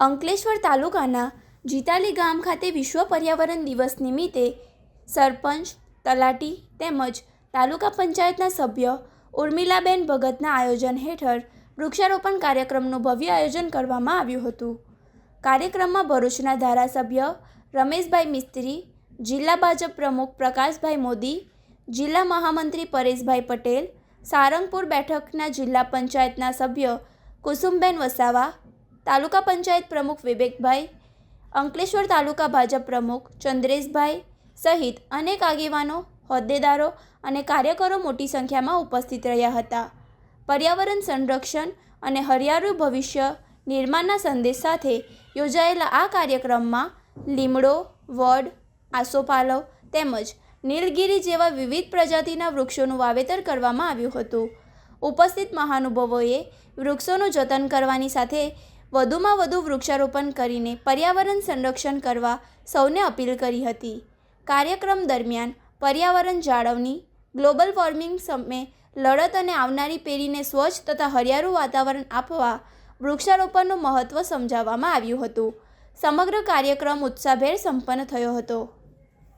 અંકલેશ્વર તાલુકાના જીતાલી ગામ ખાતે વિશ્વ પર્યાવરણ દિવસ નિમિત્તે સરપંચ, તલાટી તેમજ તાલુકા પંચાયતના સભ્ય ઉર્મિલાબેન ભગતના આયોજન હેઠળ વૃક્ષારોપણ કાર્યક્રમનું ભવ્ય આયોજન કરવામાં આવ્યું હતું. કાર્યક્રમમાં ભરૂચના ધારાસભ્ય રમેશભાઈ મિસ્ત્રી, જિલ્લા ભાજપ પ્રમુખ પ્રકાશભાઈ મોદી, જિલ્લા મહામંત્રી પરેશભાઈ પટેલ, સારંગપુર બેઠકના જિલ્લા પંચાયતના સભ્ય કુસુમબેન વસાવા, તાલુકા પંચાયત પ્રમુખ વિવેકભાઈ, અંકલેશ્વર તાલુકા ભાજપ પ્રમુખ ચંદ્રેશભાઈ સહિત અનેક આગેવાનો, હોદ્દેદારો અને કાર્યકરો મોટી સંખ્યામાં ઉપસ્થિત રહ્યા હતા. પર્યાવરણ સંરક્ષણ અને હરિયાળું ભવિષ્ય નિર્માણના સંદેશ સાથે યોજાયેલા આ કાર્યક્રમમાં લીમડો, વડ, આસોપાલવ તેમજ નીલગિરી જેવા વિવિધ પ્રજાતિના વૃક્ષોનું વાવેતર કરવામાં આવ્યું હતું. ઉપસ્થિત મહાનુભાવોએ વૃક્ષોનું જતન કરવાની સાથે વધુમાં વધુ વૃક્ષારોપણ કરીને પર્યાવરણ સંરક્ષણ કરવા સૌને અપીલ કરી હતી. કાર્યક્રમ દરમિયાન પર્યાવરણ જાળવણી, ગ્લોબલ વોર્મિંગ સામે લડત અને આવનારી પેઢીને સ્વચ્છ તથા હરિયાળું વાતાવરણ આપવા વૃક્ષારોપણનું મહત્ત્વ સમજાવવામાં આવ્યું હતું. સમગ્ર કાર્યક્રમ ઉત્સાહભેર સંપન્ન થયો હતો.